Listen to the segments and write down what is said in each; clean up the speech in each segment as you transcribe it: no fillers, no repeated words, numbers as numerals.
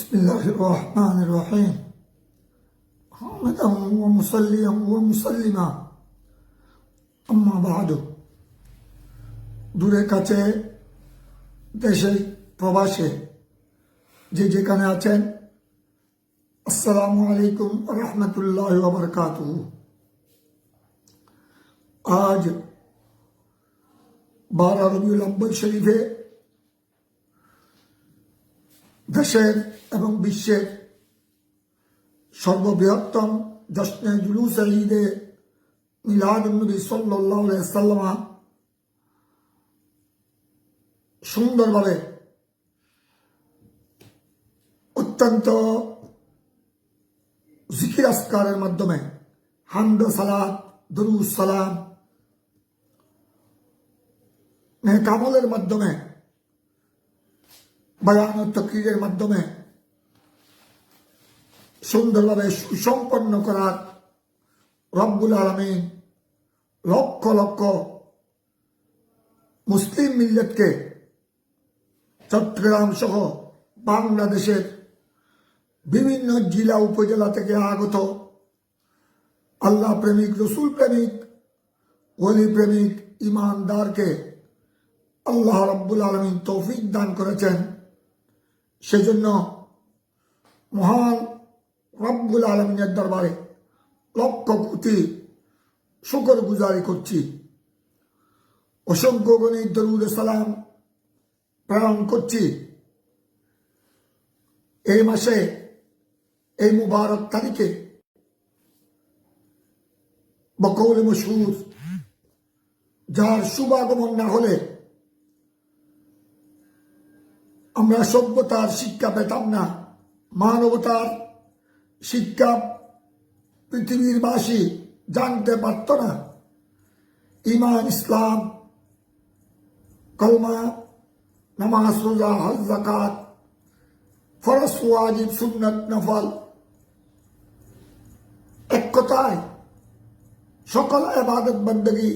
بسم الله الرحمن الرحيم حامدا ومصليا ومسلما أما بعد দূরে কাছে দেশে প্রবাসে যে যেখানে আছেন আসসালামু আলাইকুম রহমতুল্লাহ ওয়া বারাকাতুহু। আজ 12 রবিউল আউয়াল শরীফে দেশের এবং বিশ্বের সর্ববৃহত্তম জশ্নে জুলুসে ঈদে মিলাদুন্নবী সাল্লাল্লাহু আলাইহি ওয়াসাল্লাম সুন্দরভাবে অত্যন্ত জিকির আসকারের মাধ্যমে হামদ সালাত দুরূদ সালাম নেক আমলের মাধ্যমে বয়ান ও তাকরীরের মাধ্যমে সুন্দরভাবে সুসম্পন্ন করার রব্বুল আলামিন লক্ষ লক্ষ মুসলিম মিল্লাতকে চট্টগ্রাম সহ বাংলাদেশের বিভিন্ন জেলা উপজেলা থেকে আগত আল্লাহ প্রেমিক রসুল প্রেমিক ওলি প্রেমিক ইমানদারকে আল্লাহ রব্বুল আলামিন তৌফিক দান করেছেন। সেজন্য মহান রব্বুল আলামিনের দরবারে লক্ষ কোটি শুকর গুজারি করছি। অসংখ্য গণিত দরুদ সালাম প্রেরণ করছি। এই মাসে এই মুবারক তারিখে বকৌল মশহুর যার শুভাগমন না হলে আমরা সভ্যতার শিক্ষা পেতাম না, মানবতার শিক্ষা পৃথিবীর বাসী জানতে পারত না। ঈমান, ইসলাম, কলমা, নামাজ, রোজা, হজ, যাকাত, ফরজ, ওয়াজিব, সুন্নাত, নফল, এক কথায় সকল ইবাদত বندگی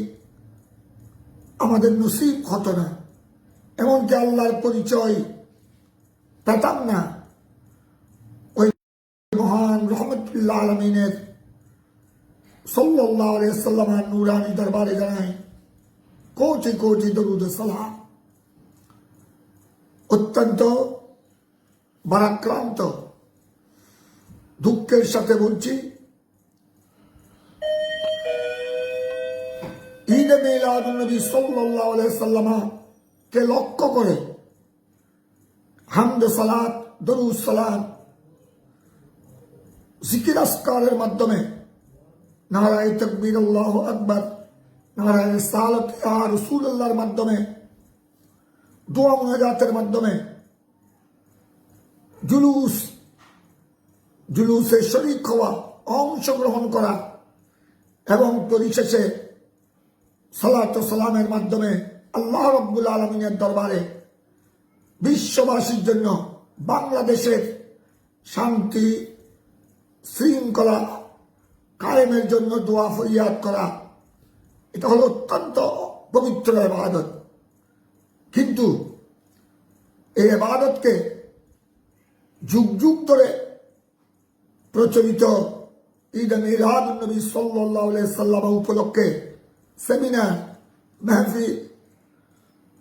আমাদের নসিব হতো না। এমনকি আল্লাহর পরিচয় পেতাম না। ওই মহান রহমতুল্লাহ আলামিনের সাল্লাল্লাহু আলাইহি ওয়াসাল্লামের নূরানি দরবারে জানাই কোটি কোটি দরুদ সালাম। অত্যন্ত ভারাক্রান্ত দুঃখের সাথে বলছি, ঈদে মিলাদুন্নবী সাল্লাল্লাহু আলাইহি ওয়াসাল্লাম কে লক্ষ্য করে হামদ সালাত দরুদ সালাম জিকির আসকারের মাধ্যমে নারায়ে তাকবীর আল্লাহু আকবার, নারায়ে রিসালাত ইয়া রাসূলুল্লাহর মাধ্যমে, দোয়া মুনাজাতের মাধ্যমে, জুলুসে শরীক হওয়া, অংশগ্রহণ করা এবং পরিশেষে সালাত ও সালামের মাধ্যমে আল্লাহ রাব্বুল আলামিনের দরবারে বিশ্ববাসীর জন্য বাংলাদেশের শান্তি শৃঙ্খলা কায়েমের জন্য দোয়া ফরিয়াদ করা, এটা হলো অত্যন্ত পবিত্র ইবাদত। কিন্তু এই ইবাদতকে যুগ যুগ ধরে প্রচলিত ঈদ মিলাদুন্নবী সাল্লাল্লাহু আলাইহি ওয়াসাল্লাম উপলক্ষে সেমিনার, মাহফিল,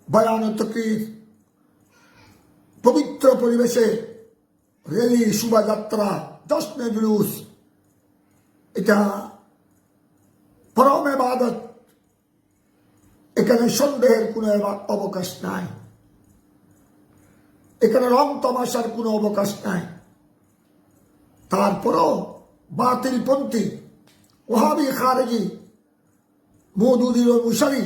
বয়ান ও তাকরীর, পবিত্র পরিবেশে র্যালি, শোভাযাত্রা, জশ্নে জুলুস, এটা পরম ইবাদত। এখানে সন্দেহের কোনো অবকাশ নাই, এখানে রং তামাশার কোনো অবকাশ নাই। তারপরও বাতিলপন্থী, ওয়াহাবি, খারেজি, মওদুদি ও মুশারি,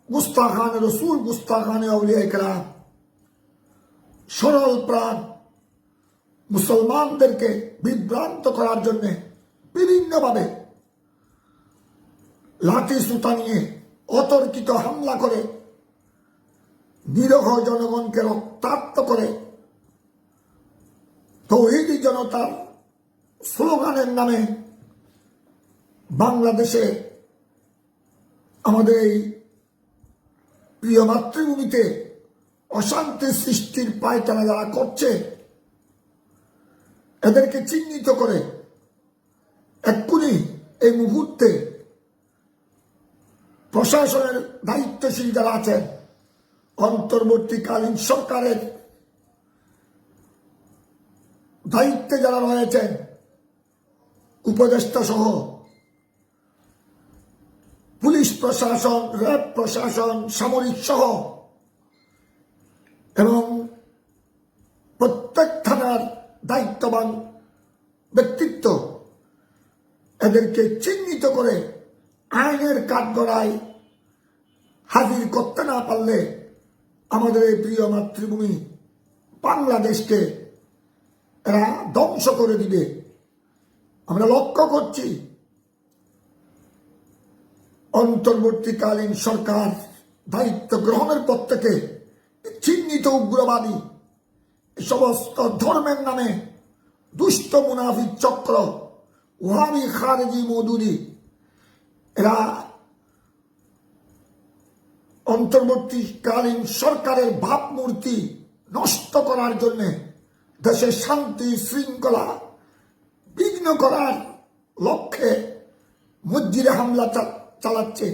গুস্তাখান রসুল, গুস্তাখান আউলিয়া ইকরাম সরল প্রাণ মুসলমানদেরকে বিভ্রান্ত করার জন্য বিভিন্নভাবে লাঠি সুতা নিয়ে অতর্কিত হামলা করে নিরীহ জনগণকে রক্তাক্ত করে তৌহিদি জনতার স্লোগানের নামে বাংলাদেশে আমাদের এই প্রিয় মাতৃভূমিতে অশান্তি সৃষ্টির পায়তারা যারা করছে, এদেরকে চিহ্নিত করে এক্ষুনি এই মুহূর্তে প্রশাসনের দায়িত্বশীল যারা আছেন, অন্তর্বর্তীকালীন সরকারের দায়িত্বে যারা রয়েছেন, উপদেষ্টা সহ পুলিশ প্রশাসন, র্যাব প্রশাসন, সামরিক সহ এবং প্রত্যেক থানার দায়িত্ববান ব্যক্তিত্ব, এদেরকে চিহ্নিত করে আইনের কাঠগড়ায় হাজির করতে না পারলে আমাদের এই প্রিয় মাতৃভূমি বাংলাদেশকে এরা ধ্বংস করে দিবে। আমরা লক্ষ্য করছি অন্তর্বর্তীকালীন সরকার দায়িত্ব গ্রহণের পর থেকে চিহ্নিত উগ্রবাদী সমস্ত ধর্মের নামে দুষ্ট মুনাফিক চক্র, ওয়াহাবি, খারেজি, মওদুদি, এরা অন্তর্বর্তীকালীন সরকারের ভাবমূর্তি নষ্ট করার জন্য, দেশের শান্তি শৃঙ্খলা বিঘ্ন করার লক্ষ্যে মসজিদে হামলা চালাচ্ছে,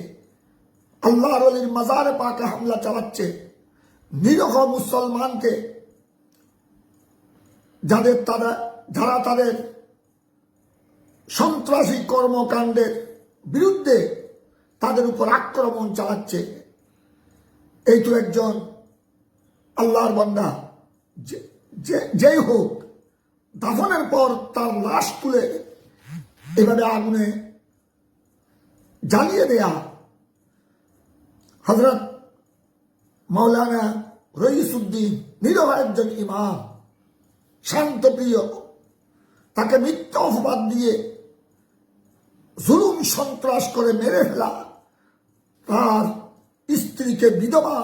আল্লাহর ওলির মাজারে পাকে হামলা চালাচ্ছে, নিরহ মুসলমানকে যারা তাদের সন্ত্রাসী কর্মকাণ্ডের বিরুদ্ধে তাদের উপর আক্রমণ চালাচ্ছে। এই তো একজন আল্লাহর বান্দা, যেই হোক, দাফনের পর তার লাশ তুলে এভাবে আগুনে জ্বালিয়ে দেয়া। হযরত মাওলানা রইসুদ্দিন, নিরহ একজন ইমাম, শান্তপ্রিয়, তাকে মিথ্যা অপবাদ দিয়ে জুলুম সন্ত্রাস করে মেরে ফেলা, তার স্ত্রীকে বিধবা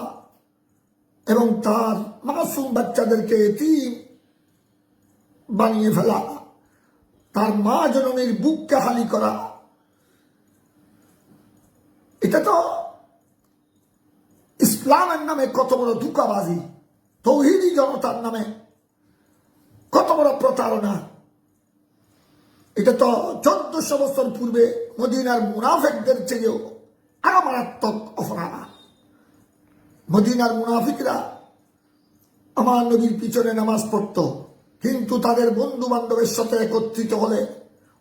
এবং তার মাসুম বাচ্চাদেরকে এতিম বানিয়ে ফেলা, তার মা জননীর বুককে হালি করা, এটা তো ইসলামের নামে কত বড় ধোঁকাবাজি, তৌহিদি জনতার নামে কত বড় প্রতারণা। এটা তো 1400 বছর পূর্বে মদিনার মুনাফিকদের চেয়েও আরো মারাত্মক অপরাধ। মদিনার মুনাফিকরা আমার নবীর পিছনে নামাজ পড়ত, কিন্তু তাদের বন্ধু বান্ধবের সাথে একত্রিত হলে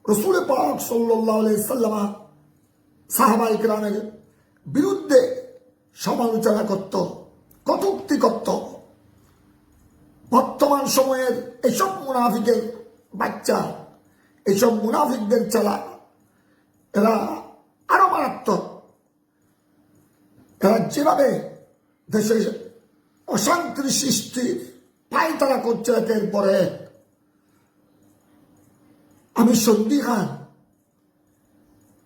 রাসূল পাক সাল্লাল্লাহু আলাইহি সাল্লাম সাহাবায়ে কেরামের বিরুদ্ধে সমালোচনা করত, কটূক্তি করত। বর্তমান সময়ের এসব মুনাফিকের বাচ্চা, এইসব মুনাফিকদের চালা, এরা আরো মারাত্মক। এরা যেভাবে দেশে অশান্তির সৃষ্টির পায়তারা করছে একের পরে, আমি সন্দিহান।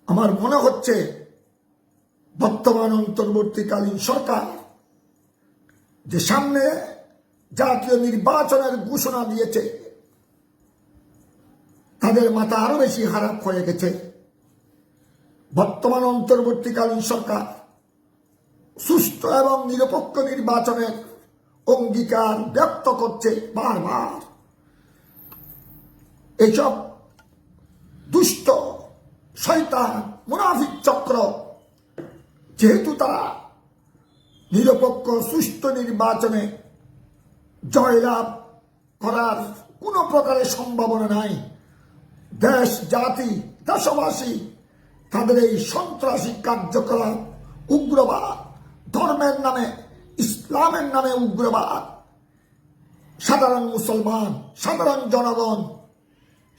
আমার মনে হচ্ছে বর্তমান অন্তর্বর্তীকালীন সরকার যে সামনে জাতীয় নির্বাচনের ঘোষণা দিয়েছে, তাদের মাথা আরো বেশি খারাপ হয়ে গেছে। বর্তমান অন্তর্বর্তীকালীন সরকার সুষ্ঠু এবং নিরপেক্ষ নির্বাচনের অঙ্গীকার ব্যক্ত করছে বারবার। এইসব দুষ্ট শয়তান মুনাফিক চক্র, যেহেতু তারা নিরপেক্ষ সুষ্ঠু নির্বাচনে জয়লাভ করার কোনো প্রকারের সম্ভাবনা নাই, দেশ জাতি দেশবাসী তাদের এই সন্ত্রাসী কার্যকলাপ, উগ্রবাদ, ধর্মের নামে ইসলামের নামে উগ্রবাদ, সাধারণ মুসলমান, সাধারণ জনগণ,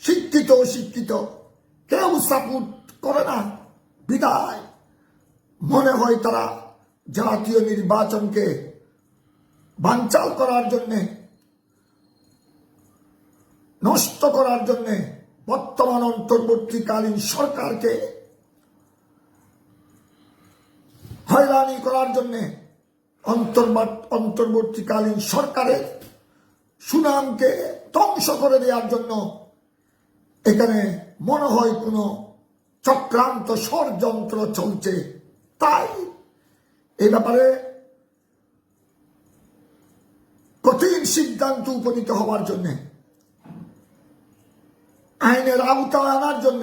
শিক্ষিত অশিক্ষিত কেউ সাপোর্ট করে না। বিদায় মনে হয় তারা জাতীয় নির্বাচনকে বানচাল করার জন্যে, নষ্ট করার জন্যে, বর্তমান অন্তর্বর্তীকালীন সরকারকে হয়রানি করার জন্যে, অন্তর্বর্তীকালীন সরকারের সুনামকে ধ্বংস করে দেওয়ার জন্য এখানে মনে হয় কোনো চক্রান্ত ষড়যন্ত্র চলছে। তাই এই ব্যাপারে কঠিন সিদ্ধান্ত উপনীত হওয়ার জন্য আইনের আওতায় আনার জন্য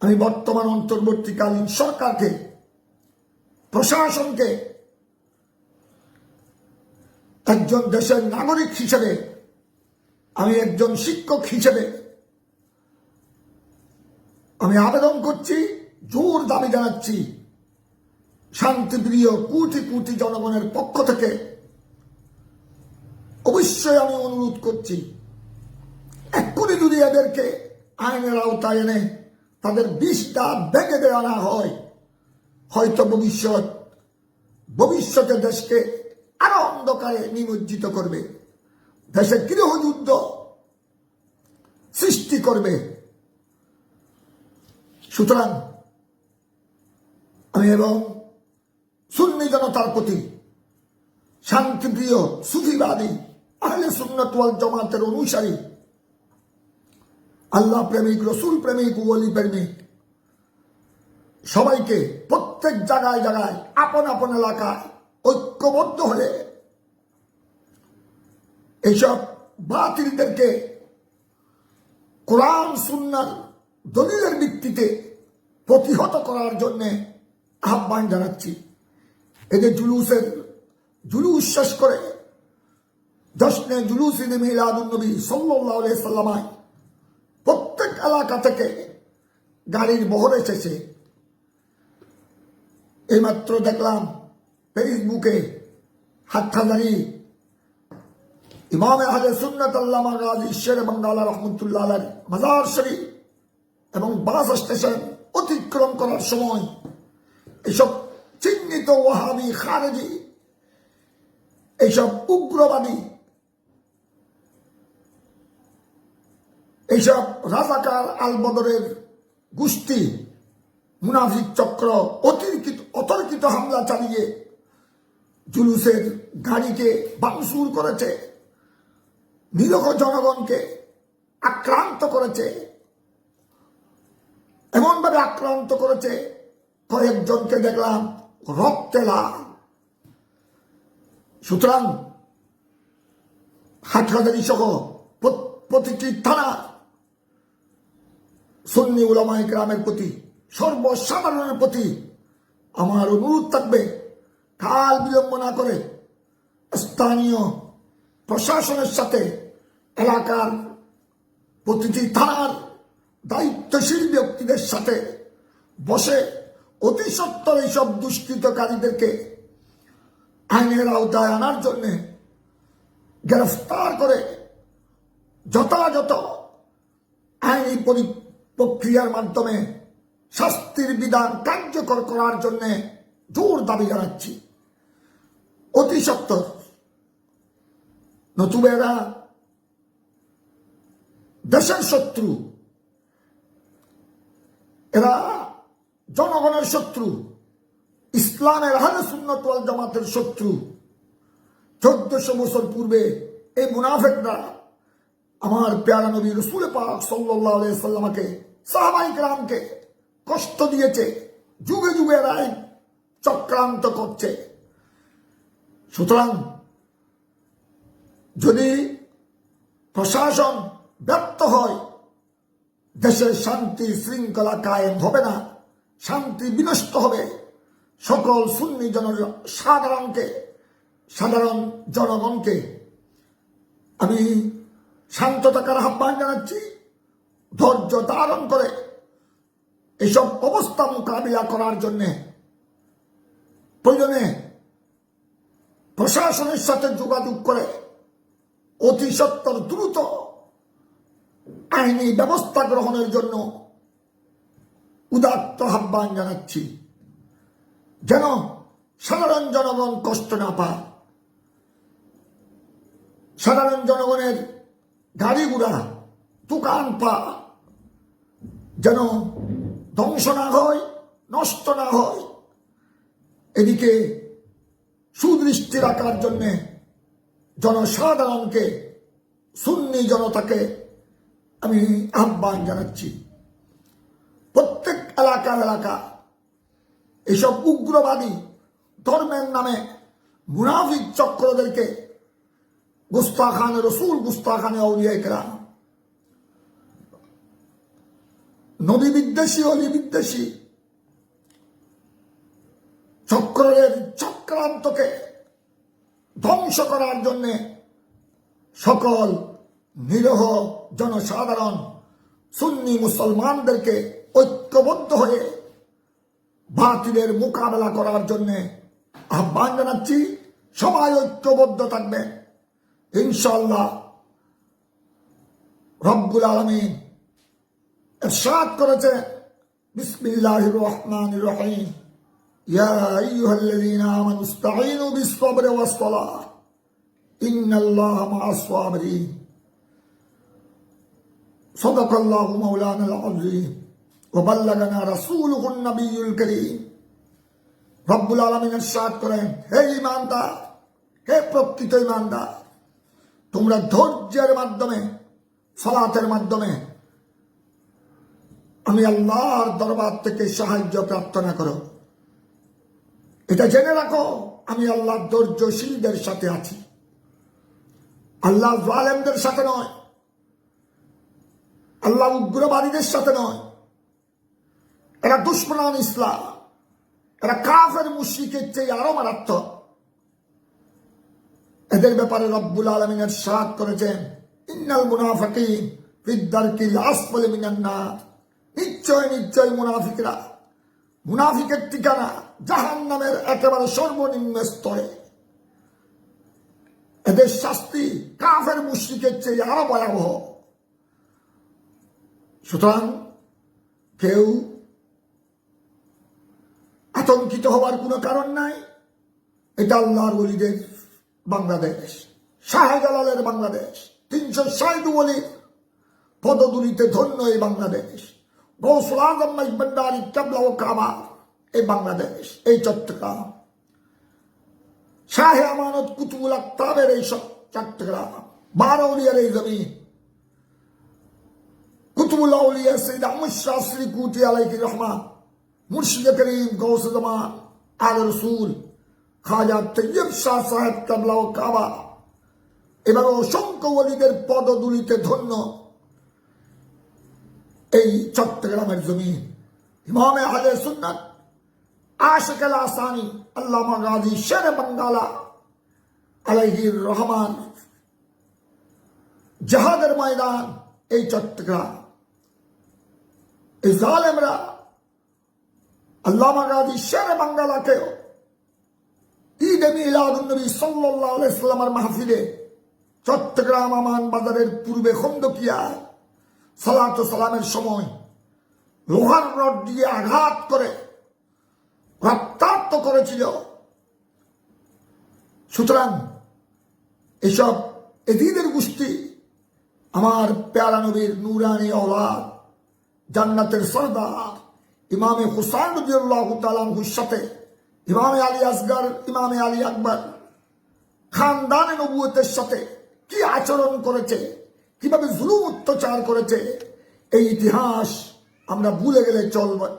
আমি বর্তমান অন্তর্বর্তীকালীন সরকারকে, প্রশাসনকে একজন দেশের নাগরিক হিসেবে, আমি একজন শিক্ষক হিসেবে আমি আবেদন করছি, জোর দাবি জানাচ্ছি শান্তিপ্রিয় কোটি কোটি জনগণের পক্ষ থেকে অবশ্যই আমি অনুরোধ করছি, এক্ষুনি যদি এদেরকে আইনের আওতায় এনে তাদের বিষটা ভেঙে দেওয়া না হয়, হয়তো ভবিষ্যতে দেশকে আরো অন্ধকারে নিমজ্জিত করবে, দেশে গৃহযুদ্ধ সৃষ্টি করবে। সুতরাং আমি এবং সুন্নি জনতার প্রতি, শান্তিপ্রিয় সুফিবাদী আহলে সুন্নাত ওয়াল জামাতের অনুসারী, আল্লাহ প্রেমিক, রসুল প্রেমিক, ওলি প্রেমিক সবাইকে প্রত্যেক জায়গায় জায়গায় আপন আপন এলাকায় ঐক্যবদ্ধ হলে এইসব বাতিলদেরকে কোরআন সুন্নাহর দলিলের ভিত্তিতে প্রতিহত করার জন্য আহ্বান জানাচ্ছি। এদের জুলুস শেষ করে জশ্নে জুলুস ঈদে মিলাদুন নবী সাল্লাল্লাহু আলাইহি সাল্লাম প্রত্যেক এলাকা থেকে গাড়ির বহর এসেছে। এইমাত্র দেখলাম ফেসবুকে হাটহাজারী ইমাম আহলে সুন্নাত আল্লামা গাজী শের বাঙ্গালা রহমতুল্লাহ আলাইহির মাজার শরীফ এবং বাস স্টেশন অতিক্রম করার সময় এইসব চিহ্নিত ওয়াহাবি, খারেজি, এইসব উগ্রবাদী, এইসব রাজাকার আল বদরের গোষ্ঠী, মুনাফিক চক্র অতর্কিত হামলা চালিয়ে জুলুসের গাড়িকে ভাঙচুর করেছে, নিরীহ জনগণকে আক্রান্ত করেছে, এমনভাবে আক্রান্ত করেছে কয়েকজনকে দেখলাম রক্তে লাল। সুতরাং হাটহাজারী সহ প্রতিটি থানা সুন্নি উলামায়ে কেরামের প্রতি, সর্বসাধারণের প্রতি আমার অনুরোধ থাকবে, কাল বিলম্ব না করে স্থানীয় প্রশাসনের সাথে এলাকার প্রতিটি থানার দায়িত্বশীল ব্যক্তিদের সাথে বসে অতি সত্বর এইসব দুষ্কৃতকারীদেরকে আইনের আওতায় আনার জন্য গ্রেফতার করে যথাযথ আইনি প্রক্রিয়ার মাধ্যমে শাস্তির বিধান কার্যকর করার জন্য জোর দাবি জানাচ্ছি অতি সত্বর। নতুবা এরা দেশের শত্রু, এরা জনগণের শত্রু, ইসলামের আহলে সুন্নাত ওয়াল জামাতের শত্রু। 1400 বছর পূর্বে এই মুনাফিকরা আমার প্যারা নবী রাসূল পাক সাল্লাল্লাহু আলাইহি সাল্লামকে, সাহাবায়ে কেরামকে কষ্ট দিয়েছে, যুগে যুগে এরা চক্রান্ত করছে। সুতরাং যদি প্রশাসন ব্যর্থ হয়, দেশের শান্তি শৃঙ্খলা কায়েম হবে না, শান্তি বিনষ্ট হবে। সকল সুন্নি সাধারণ জনগণকে আমি শান্ত থাকার আহ্বান জানাচ্ছি, ধৈর্য ধারণ করে এসব অবস্থা মোকাবিলা করার জন্য প্রয়োজনে প্রশাসনের সাথে যোগাযোগ করে অতি সত্বর দ্রুত আইনি ব্যবস্থা গ্রহণের জন্য উদাত্ত আহ্বান জানাচ্ছি, যেন সাধারণ জনগণ কষ্ট না পায়, সাধারণ জনগণের গাড়ি ঘোড়া, দোকানপাট যেন ধ্বংস না হয়, নষ্ট না হয়। এদিকে সুদৃষ্টি রাখার জন্য জনসাধারণকে, সুন্নি জনতাকে আমি আহ্বান জানাচ্ছি, প্রত্যেক এলাকা এইসব উগ্রবাদী ধর্মের নামে মুনাফিক চক্রদেরকে, গুস্তাখানে রসুল, গুস্তাখানে আউলিয়া কেরাম, নবী বিদ্বেষী অলি বিদ্বেষী চক্রের চক্রান্তকে ধ্বংস করার জন্য সকল নিরহ জনসাধারণ সুন্নি মুসলমানদেরকে ঐক্যবদ্ধ হয়ে বাতিলের মোকাবেলা করার জন্য আহ্বান জানাচ্ছি। সবাই ঐক্যবদ্ধ থাকবেন ইনশাআল্লাহ। রব্বুল আলামিন ইরশাদ করেছে, বিসমিল্লাহির রহমানির রহিম, ইয়া আইয়ুহাল্লাযীনা আমানু ইসতাঈনু বিস-সাবরি ওয়াস-সালাহ ইন্নাল্লাহা মা'আস-সাবিরিন। সাদাকাল্লাহু মাওলানাল আযীম ওয়া বাল্লাগানা রাসূলুহুন নবিয়্যুল কারীম। রব্বুল আলামিন ইরশাদ করেন, হে ঈমানদার, হে প্রকৃত ঈমানদার, তোমরা ধৈর্যের মাধ্যমে সালাতের মাধ্যমে আমি আল্লাহর দরবার থেকে সাহায্য প্রার্থনা করো। এটা জেনে রাখো, আমি আল্লাহ ধৈর্যশীলদের সাথে আছি, আল্লাহ জালেমদের সাথে নয়, আল্লাহ উগ্রবাদীদের সাথে নয়। এরা দুশমনান ইসলাম, এরা কাফের মুশরিকের চেয়ে আরো মারাত্মক। এদের ব্যাপারে রব্বুল আলামিন ইরশাদ করেছেন, ইন্নাল মুনাফিকিন ফিদ দারকিল আসফালি মিনান নার। নিশ্চয় নিশ্চয় মুনাফিকরা, মুনাফিকের ঠিকানা জাহান্নামের একেবারে সর্বনিম্ন স্তরে। এদের শাস্তি কাফের মুশরিকের চেয়ে আরো ভয়াবহ। সুতরাং কেউ আতঙ্কিত হওয়ার কোনো কারণ নাই। এটা আল্লাহর ওলিদের বাংলাদেশ, শাহজালালের বাংলাদেশ, 360 ওলির পদদুলিতে ধন্য এই বাংলাদেশ, গৌসুল আজম ভান্ডারী কেবলা ও কাবা এই বাংলাদেশ, এই চট্টগ্রাম, শাহে আমানত কুতুবুল আকতাবের এই চট্টগ্রাম, 12 উলিয়ার এই জমিন, কুতুবুল আউলিয়া সৈয়দ আহমদ শাহ শ্রীকুটি আলাইহির রহমান, মুর্শিদ করিম গৌস জামান আল রসুল খাজা তৈয়ব শাহ সাহেব কেবলা ও কাবা এবং অসংখ্য ওলিদের পদদুলিতে ধন্য এই চট্টগ্রামের জমিন। ইমামে আহলে সুন্নাত আশিক আল আসানি আল্লামা গাজী শের বাঙ্গালা আলাইহির রহমান জাহাদের ময়দান এই চট্টগ্রাম। এই জালেমরা আল্লামা গাজী শের বাঙ্গালাকেও ঈদে মিলাদুন নবী সাল্লাল্লাহু আলাইহি ওয়াসাল্লামের মাহফিলে চট্টগ্রাম আমান বাজারের পূর্বে খন্দকিয়ায় সালাত ও সালামের সময় লোহার রড দিয়ে আঘাত করে রক্তাক্ত করেছিল। সুতরাং এসব এজিদের গোষ্ঠী আমার প্যারা নবীর নূরানী औलाद জান্নাতের সরদার ইমামে হুসাইন রাদিয়াল্লাহু তাআলা আনহুর সাথে ইমামে আলী আসগর, ইমামে আলী আকবর খানদানে নবুয়তের সাথে কি আচরণ করেছে, কিভাবে জুলুম অত্যাচার করেছে, এই ইতিহাস আমরা ভুলে গেলে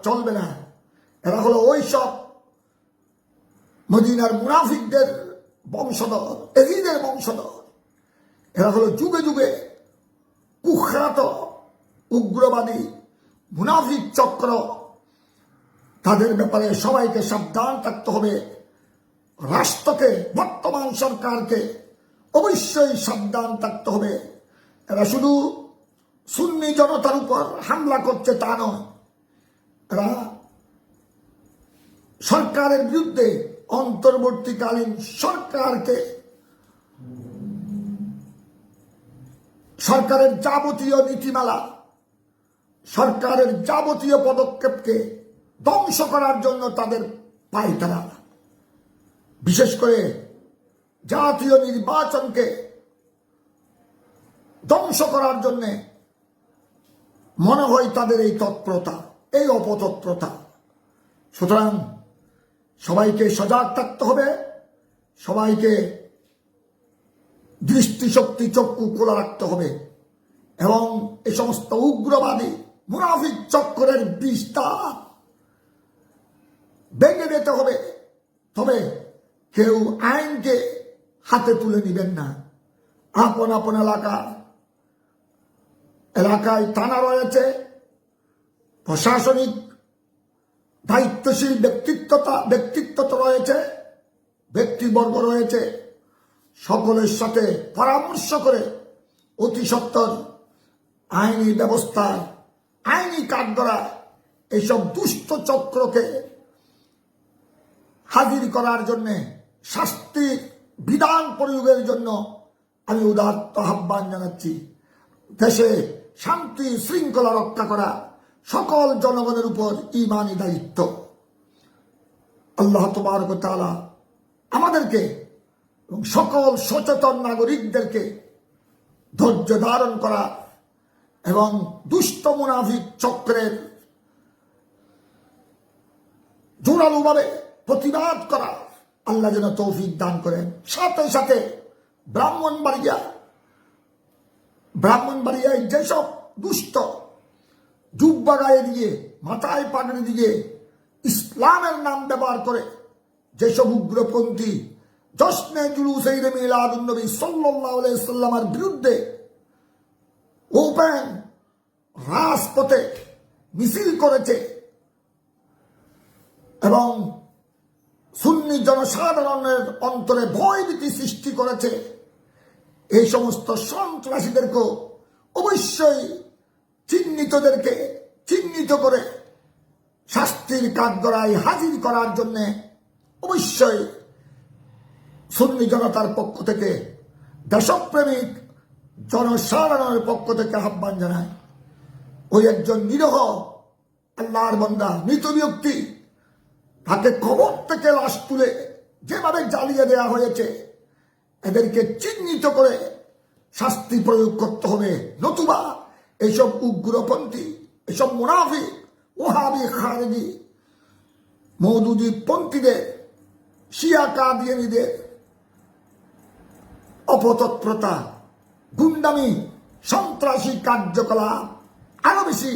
চলবে না। এরা হলো ওই সব মদিনার মুনাফিকদের বংশধর, এজিদের বংশধর। এরা হলো যুগে যুগে কুখ্যাত উগ্রবাদী মুনাফিক চক্র। তাদের ব্যাপারে সবাইকে সাবধান থাকতে হবে। রাষ্ট্রকে, বর্তমান সরকারকে অবশ্যই সাবধান থাকতে হবে। এরা শুধু সুন্নি জনতার উপর হামলা করছে তা নয়, এরা সরকারের বিরুদ্ধে অন্তর্বর্তীকালীন সরকারকে, সরকারের যাবতীয় নীতিমালা, সরকারের যাবতীয় পদক্ষেপকে ধ্বংস করার জন্য তাদের পায়তারা। বিশেষ করে জাতীয় নির্বাচনকে ধ্বংস করার জন্য মনে হয় তাদের এই তৎপরতা, এই অপতৎপরতা। সুতরাং সবাইকে সজাগ থাকতে হবে, সবাইকে দৃষ্টিশক্তি চক্ষু খোলা রাখতে হবে এবং এই সমস্ত উগ্রবাদী মুনাফিক চক্রের বিস্তার ভেঙে দিতে হবে। তবে কেউ আইনকে হাতে তুলে নিবেন না। আপন আপন এলাকায় থানা রয়েছে, প্রশাসনিক দায়িত্বশীল ব্যক্তিত্ব তো রয়েছে, ব্যক্তিবর্গ রয়েছে, সকলের সাথে পরামর্শ করে অতি সত্বর আইনি ব্যবস্থা, আইনি কাঠগড়া এইসব দুষ্ট চক্রকে হাজির করার জন্য, শাস্তির বিধান প্রয়োগের জন্য আমি উদাত্ত আহ্বান জানাচ্ছি। দেশে শান্তি শৃঙ্খলা রক্ষা করা সকল জনগণের উপর ঈমানি দায়িত্ব। আল্লাহ তাবারক ওয়া তাআলা আমাদেরকে এবং সকল সচেতন নাগরিকদেরকে ধৈর্য ধারণ করা এবং দুষ্ট মুনাফিক চক্রের জোরালোভাবে প্রতিবাদ করা আল্লাহ যেন তৌফিক দান করেন। সাথে সাথে ব্রাহ্মণবাড়িয়ায় যেসব দুষ্ট জুব্বা গায়ে দিয়ে, মাথায় পাগড়ি দিয়ে ইসলামের নাম ব্যবহার করে যেসব উগ্রপন্থী জশ্নে জুলুসে ঈদে মিলাদুন নবী সাল্লাল্লাহু আলাইহি সাল্লামের বিরুদ্ধে ওপেন রাজপথে মিছিল করেছে এবং সুন্নি জনসাধারণের অন্তরে ভয়ভীতি সৃষ্টি করেছে, এই সমস্ত সন্ত্রাসীদেরকে অবশ্যই চিহ্নিত করে শাস্তির কাঠগড়ায় হাজির করার জন্য অবশ্যই সুন্নি জনতার পক্ষ থেকে, দেশপ্রেমিক জনসাধারণের পক্ষ থেকে আহ্বান জানায়। ওই একজন নিরহ আল্লাহর বান্দা, মৃত ব্যক্তি, তাকে কবর থেকে লাশ তুলে যেভাবে জ্বালিয়ে দেওয়া হয়েছে, এদেরকে চিহ্নিত করে শাস্তি প্রয়োগ করতে হবে। নতুবা এইসব উগ্রপন্থী, এসব মুনাফিক, ওহাবি, খারেজি, মওদুদি পন্থীদের, শিয়া কাদিয়ানীদের অপতৎপরতা, গুন্ডামি, সন্ত্রাসী কার্যকলাপ আরো বেশি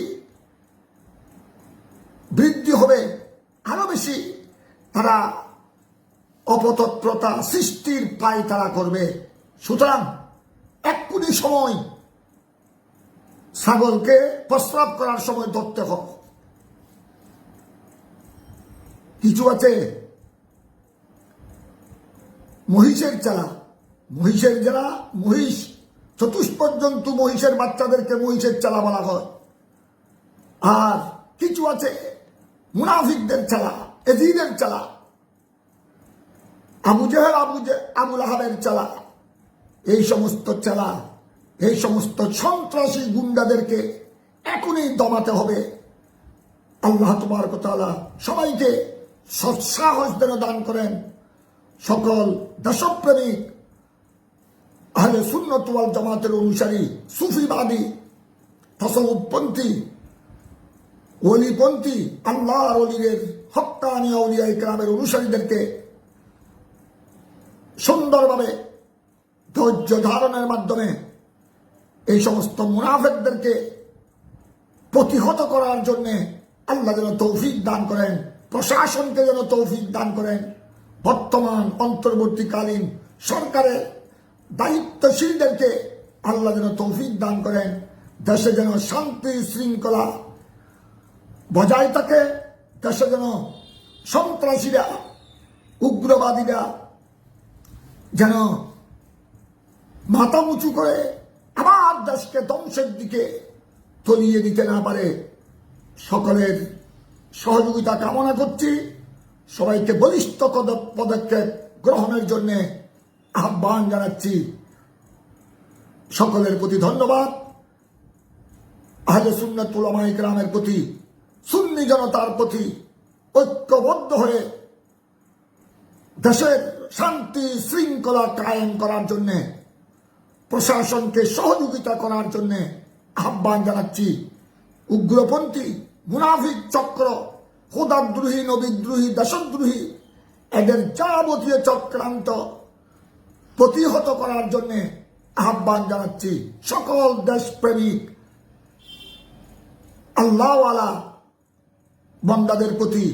বৃদ্ধি হবে, আরো বেশি তারা অপতৎপরতা সৃষ্টির পায় তারা করবে। সুতরাং এক্ষুনি সময় ছাগলকে প্রস্রাব করার সময় ধরতে হবে। কিছু আছে মহিষের চালা, মহিষ চতুষ্পদ জন্তু, মহিষের বাচ্চাদেরকে মহিষের চালা বলা হয়। আর কিছু আছে মুনাফিকদের চালা, এজিদের চালা, আবু জেহেল, আবু লাহাবের চালা। এই সমস্ত চালা, এই সমস্ত সন্ত্রাসী গুন্ডাদেরকে এখনই দমাতে হবে। আল্লাহ তাবারক ওয়া তাআলা সবাইকে সৎসাহস যেন দান করেন। সকল দেশপ্রেমিক আহলে সুন্নাত ওয়াল জামাতের অনুসারী, সুফিবাদী, তাসাউফপন্থী, ওলিপন্থী, আল্লাহর ওলিদের, হক্কানি আউলিয়া ইকরামের অনুসারীদেরকে সুন্দরভাবে ধৈর্য ধারণের মাধ্যমে এই সমস্ত মুনাফিকদেরকে প্রতিহত করার জন্য আল্লাহ যেন তৌফিক দান করেন, প্রশাসনকে যেন তৌফিক দান করেন। বর্তমান অন্তর্বর্তীকালীন সরকারের দায়িত্বশীলদেরকে আল্লাহ যেন তৌফিক দান করেন। দেশে যেন শান্তি শৃঙ্খলা বজায় থাকে, দেশে যেন সন্ত্রাসীরা, উগ্রবাদীরা যেন মাথা উঁচু করে আবার দেশকে ধ্বংসের দিকে তলিয়ে দিতে না পারে। সকলের সহযোগিতা কামনা করছি। সবাইকে বলিষ্ঠ পদক্ষেপ গ্রহণের জন্য আহ্বান জানাচ্ছি। সকলের প্রতি ধন্যবাদ। আহলে সুন্নাত উলামা ইকরামের প্রতি, সুন্নি জনতার প্রতি ঐক্যবদ্ধ হয়ে দেশের শান্তি শৃঙ্খলা কায়েম করার জন্য, প্রশাসনকে সহযোগিতা করার জন্য আহ্বান জানাচ্ছি। উগ্রপন্থী, মুনাফিক চক্র, খোদাদ্রোহী, নবীদ্রোহী, দেশদ্রোহী, এদের যাবতীয় চক্রান্ত প্রতিহত করার জন্য আহ্বান জানাচ্ছি। সকল দেশপ্রেমিক আল্লাহওয়ালা বান্দাদের প্রতি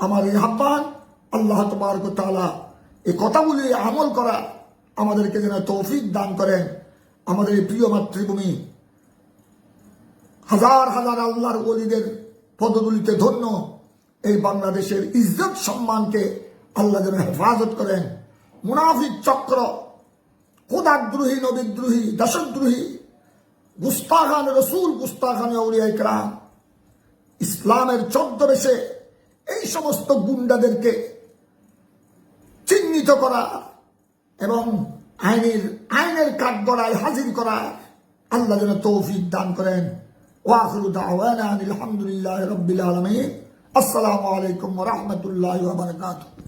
আমার এই আহ্বান। আল্লাহ তাবারক ওয়া তাআলা এই কথাগুলি আমল করা আমাদেরকে যেন তৌফিক দান করেন। আমাদের এই প্রিয় মাতৃভূমি হাজার হাজার আল্লাহর ওলিদের পদগুলিতে ধন্য এই বাংলাদেশের ইজ্জত সম্মানকে আল্লাহ যেন হেফাজত করেন। মুনাফিক চক্র, খোদাদ্রোহী, নবীদ্রোহী, দেশদ্রোহী, গুস্তাখান রসুল, গুস্তাখান আউলিয়া ইকরাম, ইসলামের ছদ্মবেশে এই সমস্ত গুন্ডাদেরকে চিহ্নিত করা এবং আইনের কাঠগড়ায় হাজির করা আল্লাহ যেন তৌফিক দান করেন। ওয়াখিরু দাওয়ানা আলহামদুলিল্লাহি রাব্বিল আলামিন। আসসালামু আলাইকুম ওয়া রাহমাতুল্লাহি ওয়া বারাকাতুহু।